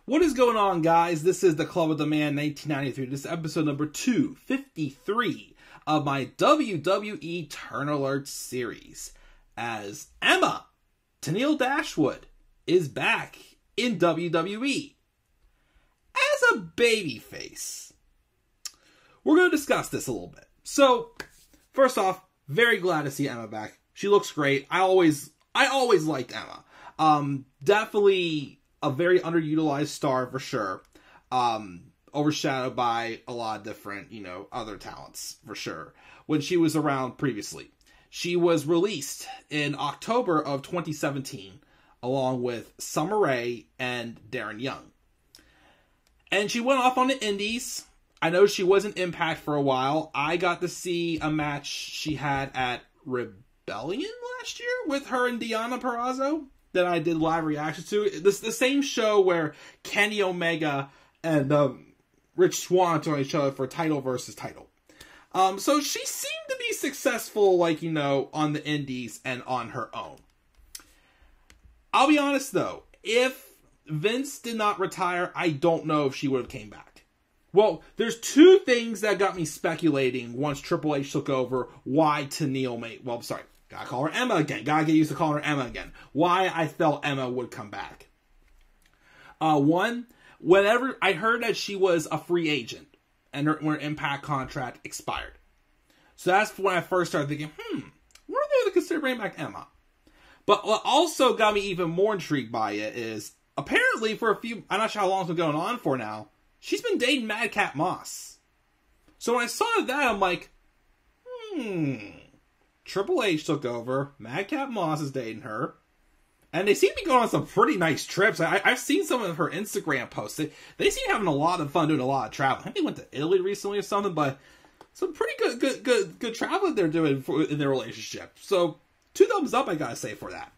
What is going on, guys? This is the Club of the Man 1993. This is episode number 253 of my WWE Turn Alert series. As Emma Tenille Dashwood is back in WWE as a babyface. We're going to discuss this a little bit. So, first off, very glad to see Emma back. She looks great. I always liked Emma. Definitely a very underutilized star for sure. Overshadowed by a lot of different, other talents for sure. When she was around previously. She was released in October of 2017 along with Summer Rae and Darren Young. And she went off on the indies. I know she was in Impact for a while. I got to see a match she had at Rebellion last year with her and Deonna Purrazzo that I did live reactions to. This the same show where Kenny Omega and Rich Swann are on each other for title versus title. So she seemed to be successful, on the indies and on her own. I'll be honest though, if Vince did not retire, I don't know if she would have came back. Well, there's two things that got me speculating once Triple H took over why Tenille gotta call her Emma again. Gotta get used to calling her Emma again. Why I felt Emma would come back. One, whenever I heard that she was a free agent and her Impact contract expired. So that's when I first started thinking, were they to consider bringing back Emma? But what also got me even more intrigued by it is, apparently for I'm not sure how long it's been going on for now, she's been dating Madcap Moss. So when I saw that, I'm like, Triple H took over, Madcap Moss is dating her, and they seem to be going on some pretty nice trips. I've seen some of her Instagram posts. They seem to be having a lot of fun doing a lot of traveling. I think they went to Italy recently or something, but some pretty good traveling they're doing in their relationship. So, 2 thumbs up, I gotta say, for that.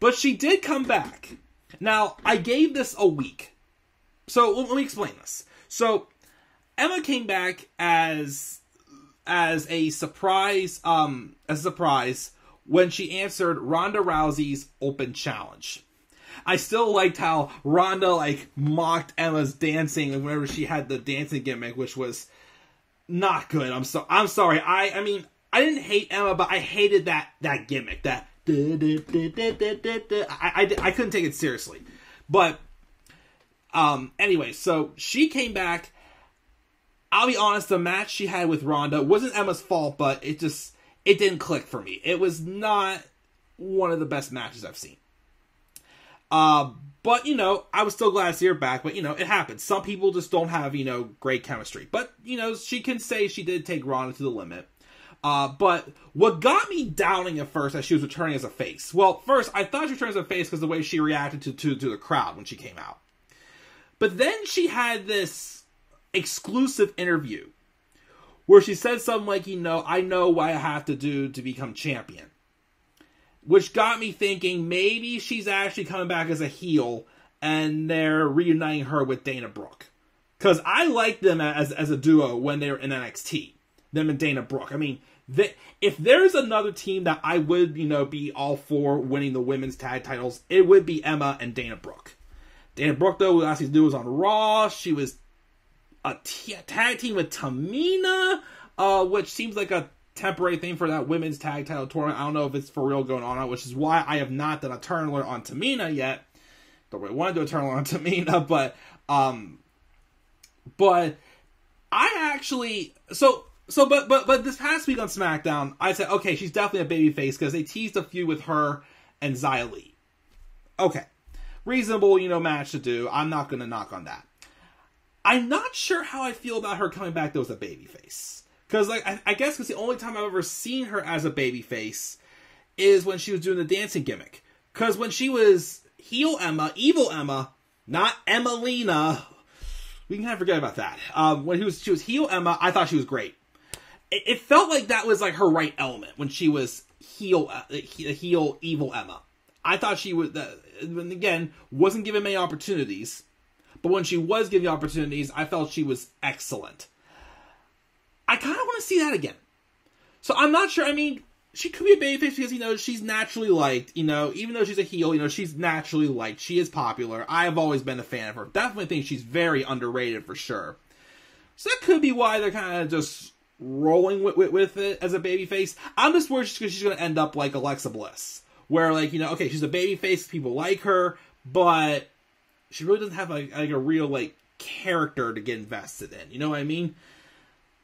But she did come back. Now, I gave this a week. So, let me explain this. So, Emma came back as a surprise, when she answered Ronda Rousey's open challenge. I still liked how Ronda, mocked Emma's dancing whenever she had the dancing gimmick, which was not good. I'm sorry. I mean, I didn't hate Emma, but I hated that gimmick. That I couldn't take it seriously. But anyway, so she came back. I'll be honest, the match she had with Ronda wasn't Emma's fault, but it didn't click for me. It was not one of the best matches I've seen. But, I was still glad to see her back, but, it happens. Some people just don't have, great chemistry. But, she can say she did take Ronda to the limit. But what got me doubting at first that she was returning as a face. Well, first, I thought she was returning as a face because of the way she reacted to the crowd when she came out. But then she had this exclusive interview where she said something like, I know what I have to do to become champion. Which got me thinking maybe she's actually coming back as a heel and they're reuniting her with Dana Brooke. Because I liked them as a duo when they were in NXT. Them and Dana Brooke. I mean, if there's another team that I would, be all for winning the women's tag titles, it would be Emma and Dana Brooke. Dana Brooke, though, last season was on Raw. She was a tag team with Tamina, which seems like a temporary thing for that women's tag title tournament. I don't know if it's for real going on, which is why I have not done a turn alert on Tamina yet. Don't really want to do a turn alert on Tamina, but I actually but this past week on SmackDown, I said, okay, she's definitely a babyface because they teased a feud with her and Xia Li. Okay, reasonable, match to do. I'm not going to knock on that. I'm not sure how I feel about her coming back though as a babyface. Because, I guess because the only time I've ever seen her as a babyface is when she was doing the dancing gimmick. Because when she was heel Emma, evil Emma, not Emmalina, we can kind of forget about that. When she was heel Emma, I thought she was great. It felt like that was her right element when she was heel evil Emma. I thought she was, again, wasn't given many opportunities. But when she was given opportunities, I felt she was excellent. I kind of want to see that again. So I'm not sure. I mean, she could be a babyface because, you know, she's naturally liked, you know, even though she's a heel, you know, she's naturally liked. She is popular. I've always been a fan of her. Definitely think she's very underrated for sure. So that could be why they're kind of just rolling with it as a babyface. I'm just worried because she's going to end up like Alexa Bliss, where, like, you know, okay, she's a babyface, people like her, but she really doesn't have like a real, like, character to get invested in. You know what I mean?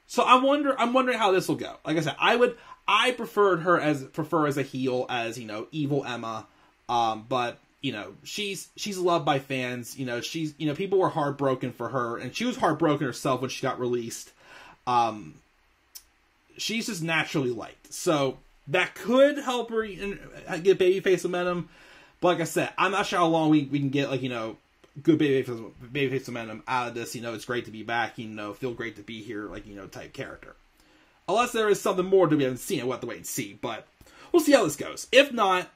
So I'm wondering how this will go. Like I said, I prefer as a heel, as, you know, evil Emma. But, you know, she's loved by fans. You know, people were heartbroken for her, and she was heartbroken herself when she got released. She's just naturally liked. So that could help her get babyface momentum. But like I said, I'm not sure how long we can get, like, you know, good babyface momentum out of this. You know, it's great to be back. You know, feel great to be here, like, you know, type character. Unless there is something more that we haven't seen, we'll have to wait and see. But we'll see how this goes. If not,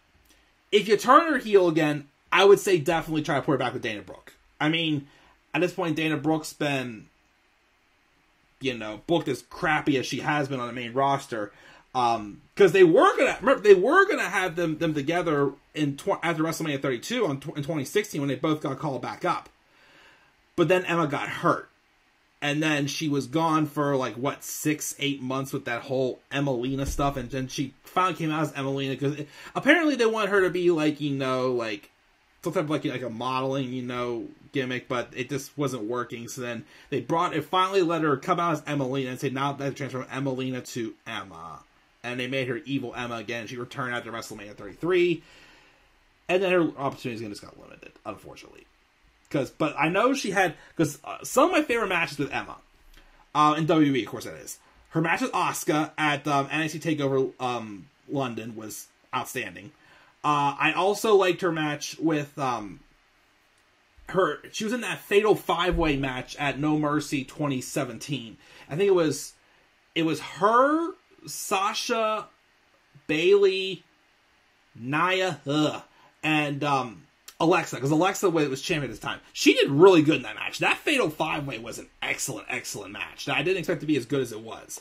if you turn her heel again, I would say definitely try to put her back with Dana Brooke. I mean, at this point, Dana Brooke's been, you know, booked as crappy as she has been on the main roster. Because they were gonna have them together after WrestleMania 32 in 2016 when they both got called back up. But then Emma got hurt. And then she was gone for, like, what, 6-8 months with that whole Emelina stuff. And then she finally came out as Emelina because apparently they wanted her to be, like, you know, like, some type of, like a modeling, you know, gimmick. But it just wasn't working. So then they finally let her come out as Emelina and say, now they transfer from Emelina to Emma. And they made her evil Emma again. She returned after WrestleMania 33. And then her opportunities just got limited, unfortunately. But I know she had, because some of my favorite matches with Emma, in WWE, of course that is. Her match with Asuka at NXT TakeOver London was outstanding. I also liked her match with she was in that Fatal 5-Way match at No Mercy 2017. I think it was her, Sasha, Bayley, Nia, and Alexa, because Alexa was champion at this time. She did really good in that match. That Fatal 5-Way was an excellent, excellent match. I didn't expect it to be as good as it was.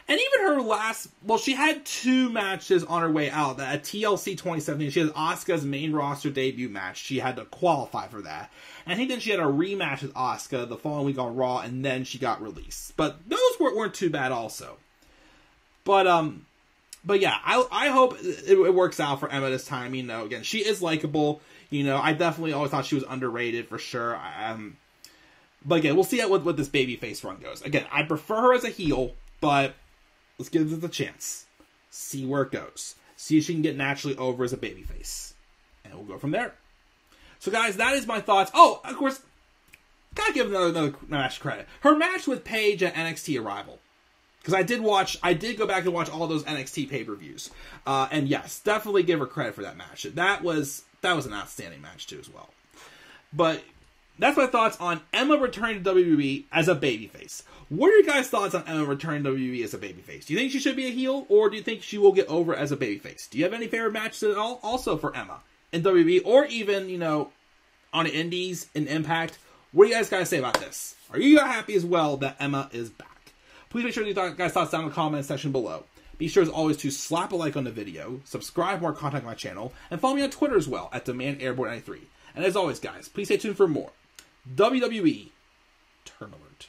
And even her she had 2 matches on her way out. At TLC 2017, she had Asuka's main roster debut match. She had to qualify for that. And I think then she had a rematch with Asuka the following week on Raw, and then she got released. But those weren't too bad also. But yeah, I hope it works out for Emma this time. You know, again, she is likable. You know, I definitely always thought she was underrated for sure. But again, we'll see what this babyface run goes. Again, I prefer her as a heel, but let's give this a chance. See where it goes. See if she can get naturally over as a babyface. And we'll go from there. So guys, that is my thoughts. Oh, of course, gotta give another match credit. Her match with Paige at NXT Arrival. Because I did go back and watch all those NXT pay-per-views. And yes, definitely give her credit for that match. That was an outstanding match too as well. But that's my thoughts on Emma returning to WWE as a babyface. What are your guys' thoughts on Emma returning to WWE as a babyface? Do you think she should be a heel, or do you think she will get over as a babyface? Do you have any favorite matches at all also for Emma in WWE, or even, you know, on the Indies, in Impact? What do you guys say about this? Are you happy as well that Emma is back? Please make sure to leave your guys' thoughts down in the comment section below. Be sure as always to slap a like on the video, subscribe for more content on my channel, and follow me on Twitter as well at DemandAirborne93. And as always, guys, please stay tuned for more WWE Turn Alert.